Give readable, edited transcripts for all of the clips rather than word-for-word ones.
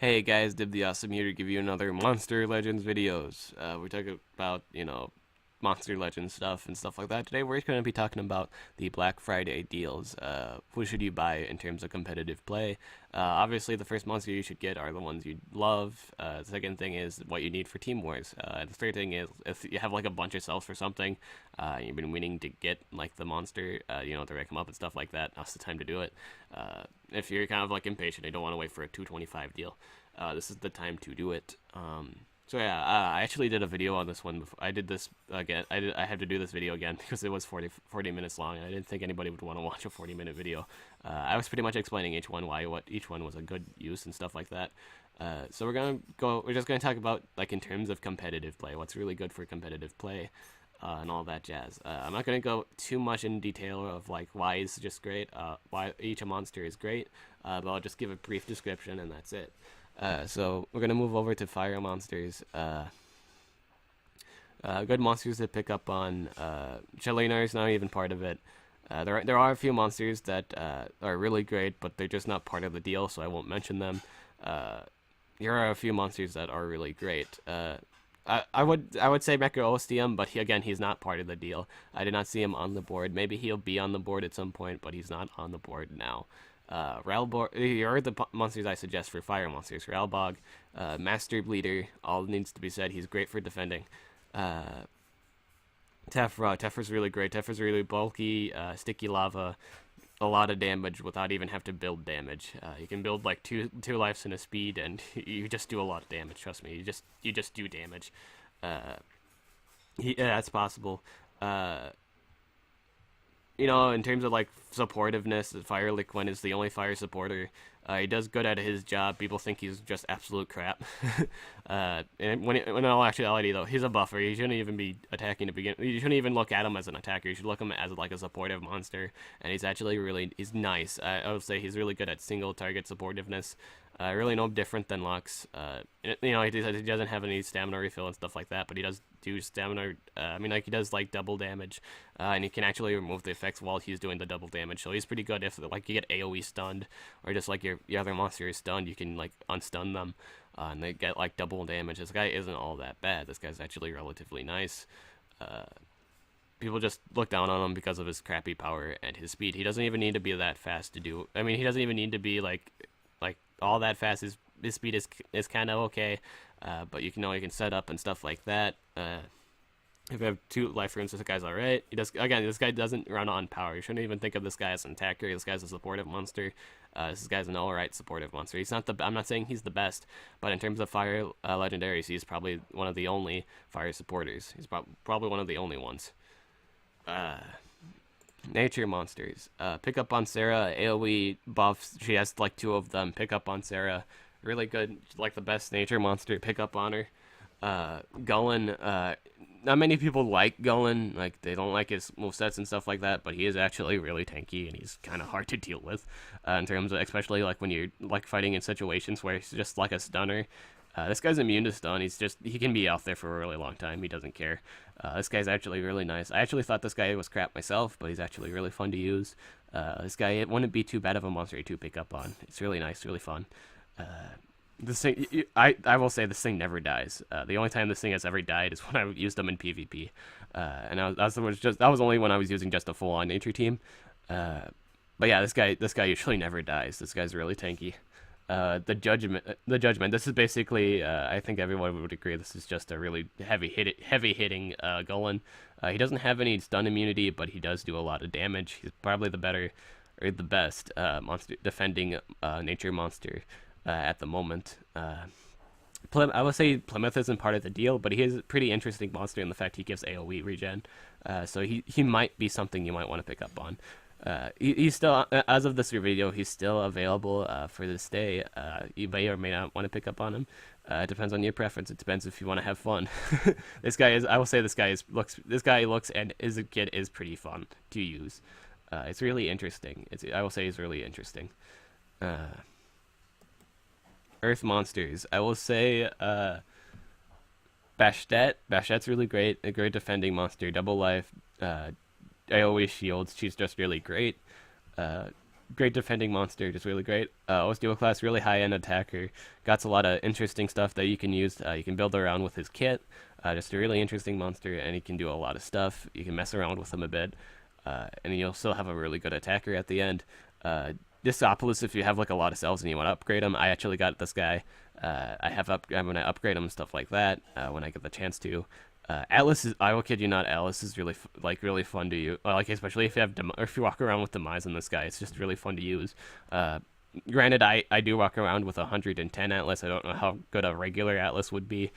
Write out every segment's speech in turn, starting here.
Hey guys, DibtheAwesome here to give you another Monster Legends videos. We're talking about, Monster Legends stuff and stuff like that. Today we're going to be talking about the Black Friday deals. Who should you buy in terms of competitive play? Obviously, the first monster you should get are the ones you love. The second thing is what you need for Team Wars. The third thing is if you have like a bunch of cells for something, and you've been waiting to get like the monster, to rank them up and stuff like that. Now's the time to do it. If you're kind of like impatient, you don't want to wait for a 225 deal. This is the time to do it. I actually did a video on this one before. I did this again. I had to do this video again because it was 40 minutes long, and I didn't think anybody would want to watch a 40-minute video. I was pretty much explaining what each one was a good use and stuff like that. So we're just gonna talk about like in terms of competitive play, what's really good for competitive play, and all that jazz. I'm not gonna go too much in detail of like why it's just great, why each monster is great, but I'll just give a brief description and that's it. So we're gonna move over to fire monsters. Good monsters to pick up on. Chalinar is not even part of it. There are a few monsters that are really great, but they're just not part of the deal, so I won't mention them. Here are a few monsters that are really great. I would say Mecha Ostium, but he's not part of the deal. I did not see him on the board. Maybe he'll be on the board at some point, but he's not on the board now. Here are the monsters I suggest for fire monsters. Ralbog, Master Bleeder, all needs to be said. He's great for defending. Tephra's really great. Tephra's really bulky, sticky lava, a lot of damage without even have to build damage. You can build like two lives and a speed, and you just do a lot of damage. Trust me, you just do damage. That's possible. In terms of like supportiveness, Fire Liquin is the only fire supporter. He does good at his job. People think he's just absolute crap. And when in all actuality, though, he's a buffer. He shouldn't even be attacking to begin. You shouldn't even look at him as an attacker. You should look at him as like a supportive monster. And he's actually he's nice. I would say he's really good at single target supportiveness. Really no different than Lux. He doesn't have any stamina refill and stuff like that, but he does do stamina. He does like double damage, and he can actually remove the effects while he's doing the double damage. So he's pretty good if like you get AOE stunned, or just like your other monster is stunned, you can like unstun them, and they get like double damage. This guy isn't all that bad. This guy's actually relatively nice. People just look down on him because of his crappy power and his speed. He doesn't even need to be that fast to do. He doesn't even need to be like all that fast. His speed is kind of okay, but you can set up and stuff like that. If you have 2 life runes, this guy's alright. This guy doesn't run on power. You shouldn't even think of this guy as an attacker. This guy's a supportive monster. This guy's an alright supportive monster. I'm not saying he's the best, but in terms of fire legendaries, he's probably one of the only fire supporters. He's probably one of the only ones. Nature monsters. Pick up on Sarah. AoE buffs. She has like 2 of them. Pick up on Sarah. Really good. Like the best nature monster. Pick up on her. Gullen. Not many people like Gullen. Like they don't like his movesets and stuff like that. But he is actually really tanky and he's kind of hard to deal with. In terms of especially like when you're like fighting in situations where he's just like a stunner. This guy's immune to stun. He can be out there for a really long time. He doesn't care. This guy's actually really nice. I actually thought this guy was crap myself, but he's actually really fun to use. This guy, it wouldn't be too bad of a monster to pick up on. It's really nice, really fun. This thing, I will say this thing never dies. The only time this thing has ever died is when I used them in PvP, and that was only when I was using just a full-on nature team. But yeah, this guy usually never dies. This guy's really tanky. The judgment. This is basically, I think everyone would agree, this is just a really heavy hitting Gullen. He doesn't have any stun immunity, but he does do a lot of damage. He's probably the best monster defending nature monster at the moment. I would say Plymouth isn't part of the deal, but he is a pretty interesting monster in the fact he gives AoE regen. So he might be something you might want to pick up on. He's still, as of this video, he's still available for this day. You may or may not want to pick up on him. It depends on your preference. It depends if you want to have fun. I will say this guy looks and as a kid is pretty fun to use. It's really interesting. I will say he's really interesting. Earth monsters. I will say Bastet. Bastet's really great. A great defending monster. Double life. AoE shields. She's just really great. great defending monster, just really great. Dual class, really high end attacker. Got a lot of interesting stuff that you can use. You can build around with his kit. Just a really interesting monster, and he can do a lot of stuff. You can mess around with him a bit, and you'll still have a really good attacker at the end. Discopolis, if you have like a lot of cells and you want to upgrade them, I actually got this guy. I'm gonna upgrade him and stuff like that when I get the chance to. Atlas is, I will kid you not, Atlas is really really fun to use. Like especially if you have or if you walk around with Demise on this guy, it's just really fun to use. Granted, I do walk around with 110 Atlas. I don't know how good a regular Atlas would be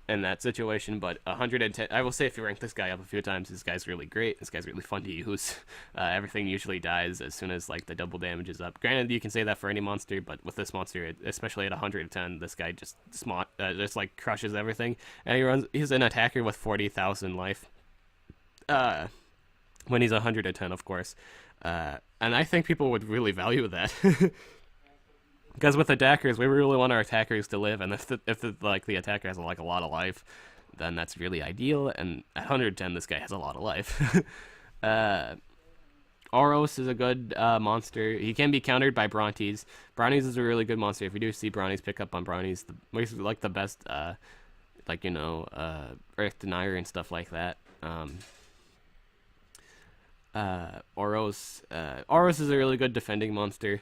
in that situation, but 110. I will say if you rank this guy up a few times, this guy's really great. This guy's really fun to use. Everything usually dies as soon as like the double damage is up. Granted, you can say that for any monster, but with this monster, especially at 110, this guy just like crushes everything. And he's an attacker with 40,000 life. When he's 110, of course. And I think people would really value that. Because with attackers, we really want our attackers to live, and if the attacker has like a lot of life, then that's really ideal. And at 110, this guy has a lot of life. Oros is a good monster. He can be countered by Brontes. Brontes is a really good monster. If you do see Brontes, pick up on Brontes. Like the best, Earth Denier and stuff like that. Oros is a really good defending monster.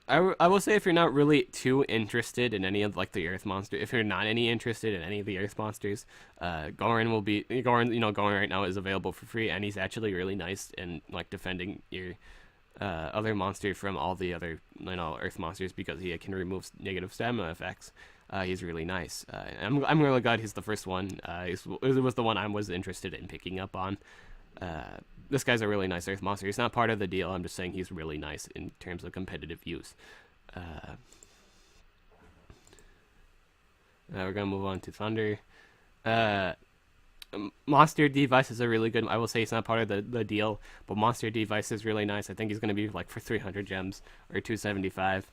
I will say if you're not really too interested in any of like the Earth monster, if you're not interested in any of the Earth monsters, Gorin right now is available for free, and he's actually really nice in like defending your other monster from all the other Earth monsters because he can remove negative stamina effects. He's really nice. I'm really glad he's the first one. It was the one I was interested in picking up on. This guy's a really nice Earth monster. He's not part of the deal. I'm just saying he's really nice in terms of competitive use. We're going to move on to Thunder. Monster Device is a really good... I will say he's not part of the deal, but Monster Device is really nice. I think he's going to be like for 300 gems or 275.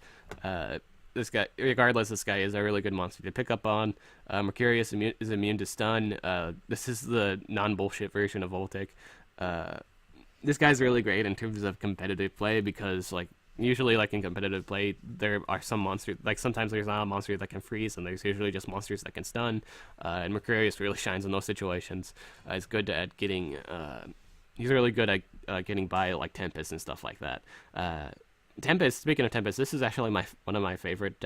This guy, regardless, this guy is a really good monster to pick up on. Mercurius is immune to stun. This is the non-bullshit version of Voltic. This guy's really great in terms of competitive play because, like, usually, like, in competitive play, there are some monsters, like, sometimes there's not a monster that can freeze, and there's usually just monsters that can stun, and Mercurius really shines in those situations. He's good at getting, he's really good at getting by, like, Tempest and stuff like that. Tempest, speaking of Tempest, this is actually one of my favorite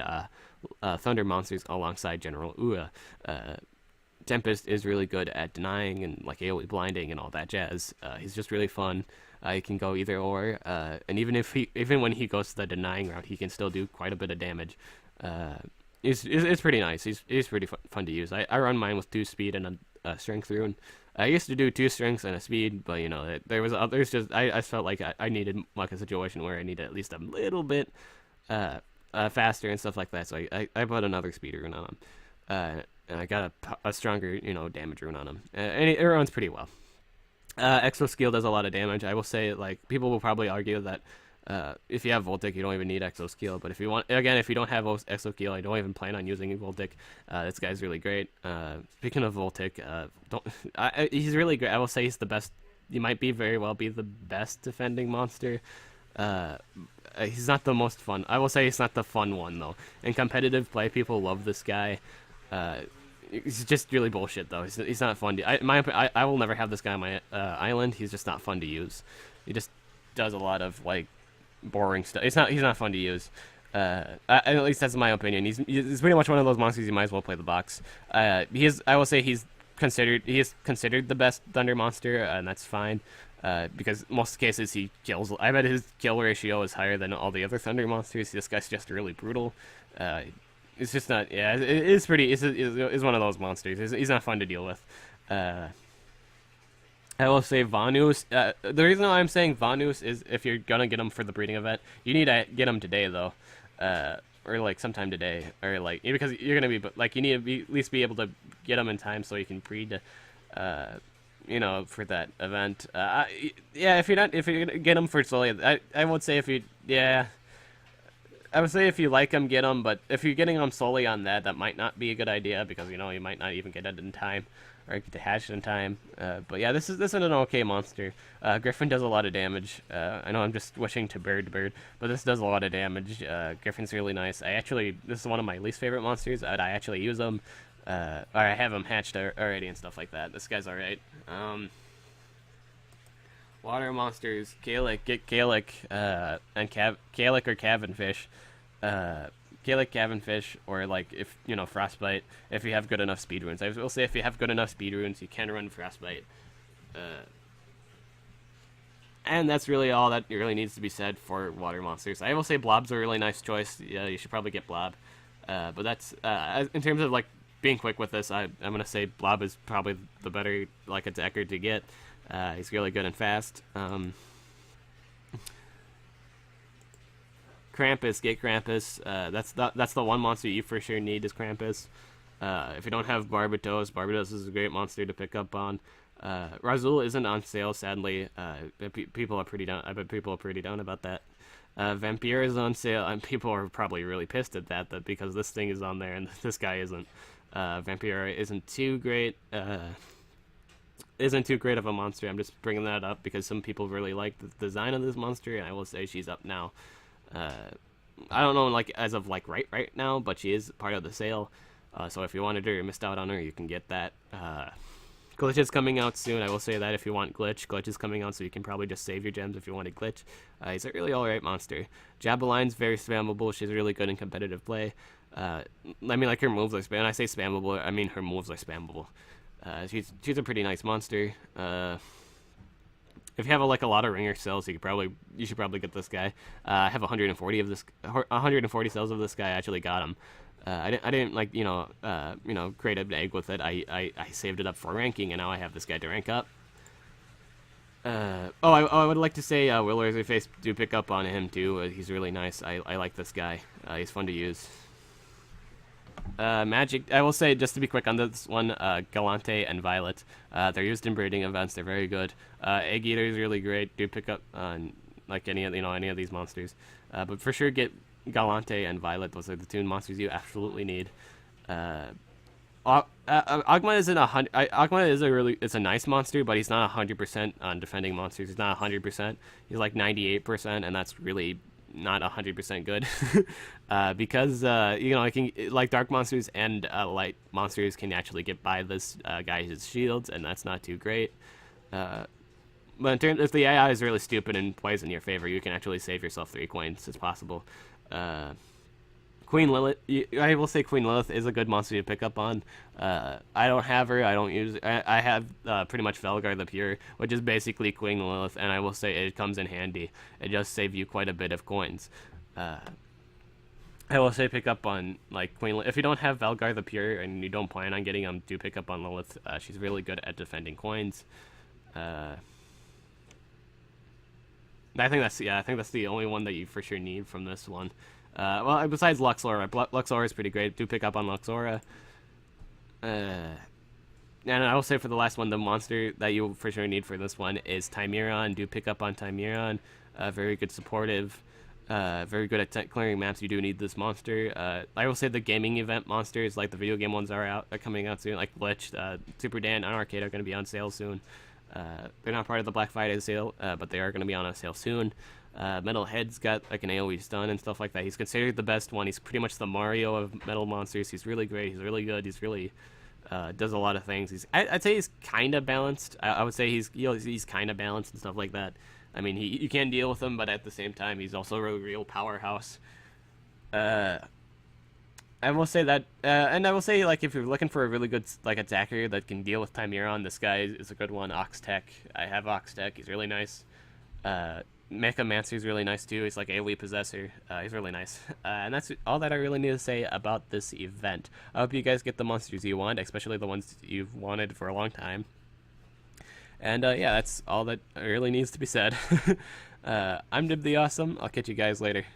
Thunder monsters alongside General Ua. Tempest is really good at denying and like AoE blinding and all that jazz. He's just really fun. He can go either or, and even when he goes to the denying route, he can still do quite a bit of damage. It's pretty nice. He's pretty fun to use. I run mine with 2 speed and a strength rune. I used to do 2 strengths and a speed, but I felt like I needed like a situation where I needed at least a little bit faster and stuff like that. So I put another speed rune on him. And I got a stronger, damage rune on him. And it runs pretty well. Exo skill does a lot of damage. I will say, like, people will probably argue that if you have Voltic, you don't even need Exo skill. But if you don't have Exo skill, I don't even plan on using Voltic. This guy's really great. Speaking of Voltic, he's really great. I will say he's the best. He might very well be the best defending monster. He's not the most fun. I will say he's not the fun one, though. In competitive play, people love this guy. He's just really bullshit though. He's not fun to. I will never have this guy on my island. He's just not fun to use. He just does a lot of like boring stuff. He's not fun to use. At least that's my opinion. He's pretty much one of those monsters you might as well play the box. I will say he is considered the best Thunder monster, and that's fine. Because most cases he kills. I bet his kill ratio is higher than all the other Thunder monsters. This guy's just really brutal. It's just not. Yeah, it's pretty. It's one of those monsters. He's not fun to deal with. I will say Vanus. The reason why I'm saying Vanus is if you're gonna get him for the breeding event, you need to get him today though, or like sometime today, or like because you're gonna be like you need to at least be able to get him in time so you can breed. For that event. If you're gonna get him for slowly, I would say I would say if you like him, get him, but if you're getting him solely on that might not be a good idea because, you might not even get it in time. or get to hatch in time. But yeah, this is an okay monster. Griffin does a lot of damage. I know I'm just wishing to bird, but this does a lot of damage. Griffin's really nice. This is one of my least favorite monsters. I actually use them, or I have them hatched already and stuff like that. This guy's alright. Water monsters, get Kalik, and Kalik or Cavenfish. Kalik, Cavenfish, or like if Frostbite. If you have good enough speed runes, I will say if you have good enough speed runes, you can run Frostbite. And that's really all that really needs to be said for water monsters. I will say Blob's a really nice choice. Yeah, you should probably get Blob. But that's in terms of like being quick with this. I'm gonna say Blob is probably the better like attacker to get. He's really good and fast. Krampus, get Krampus. That's the one monster you for sure need is Krampus. If you don't have Barbatos is a great monster to pick up on. Razul isn't on sale, sadly. People are pretty down. I bet people are pretty down about that. Vampire is on sale, and people are probably really pissed at that because this thing is on there and this guy isn't. Vampire isn't too great. Isn't too great of a monster. I'm just bringing that up because some people really like the design of this monster, and I will say she's up now. I don't know, like as of like right now, but she is part of the sale. So if you wanted her, or missed out on her, you can get that. Glitch is coming out soon. I will say that if you want Glitch is coming out, so you can probably just save your gems if you wanted Glitch. He's a really alright monster. Jabaline's very spammable. She's really good in competitive play. I mean, like her moves are spam. When I say spammable, I mean her moves are spammable. She's a pretty nice monster. If you have like a lot of ringer cells, you should probably get this guy. I have 140 cells of this guy. I actually got him. I didn't like create an egg with it. I saved it up for ranking, and now I have this guy to rank up. I would like to say Will Razorface do pick up on him too. He's really nice. I like this guy. He's fun to use. Magic, I will say, just to be quick on this one, Gallante and Violet. They're used in breeding events. They're very good. Egg Eater is really great. Do pick up on like any of these monsters. But for sure, get Gallante and Violet. Those are the two monsters you absolutely need. Agma isn't Agma is it's a nice monster, but he's not 100% on defending monsters. He's not 100%. He's like 98%, and that's really not 100% good. Because I can like dark monsters and light monsters can actually get by this guy's shields, and that's not too great. But in terms, if the AI is really stupid and plays in your favor, you can actually save yourself 3 coins. It's possible. Queen Lilith, I will say Queen Lilith is a good monster to pick up on. I don't have her. I don't use. I have pretty much Velgar the Pure, which is basically Queen Lilith, and I will say it comes in handy. It does save you quite a bit of coins. I will say pick up on like Queen. If you don't have Velgar the Pure and you don't plan on getting them, do pick up on Lilith. She's really good at defending coins. I think that's the only one that you for sure need from this one. Well, besides Luxora, Luxora is pretty great. Do pick up on Luxora. And I will say for the last one, the monster that you for sure need for this one is Timerion. Do pick up on Timerion. Very good supportive. Very good at clearing maps. You do need this monster. I will say the gaming event monsters, like the video game ones, are coming out soon. Like Glitch, Super Dan, and Arcade are going to be on sale soon. They're not part of the Black Friday sale, but they are going to be on a sale soon. Metalhead's got like an AoE stun and stuff like that. He's considered the best one. He's pretty much the Mario of metal monsters. He's really great. He's really good. He's really does a lot of things. I'd say he's kind of balanced. I would say he's kind of balanced and stuff like that. I mean, you can deal with him, but at the same time, he's also a real powerhouse. I will say that, and I will say, like, if you're looking for a really good, like, attacker that can deal with Timerion, this guy is a good one. Oxtech. I have Oxtech. He's really nice. Mechamancer is really nice, too. He's, like, AoE Possessor. He's really nice. And that's all that I really need to say about this event. I hope you guys get the monsters you want, especially the ones you've wanted for a long time. And, yeah, that's all that really needs to be said. I'm DibtheAwesome. I'll catch you guys later.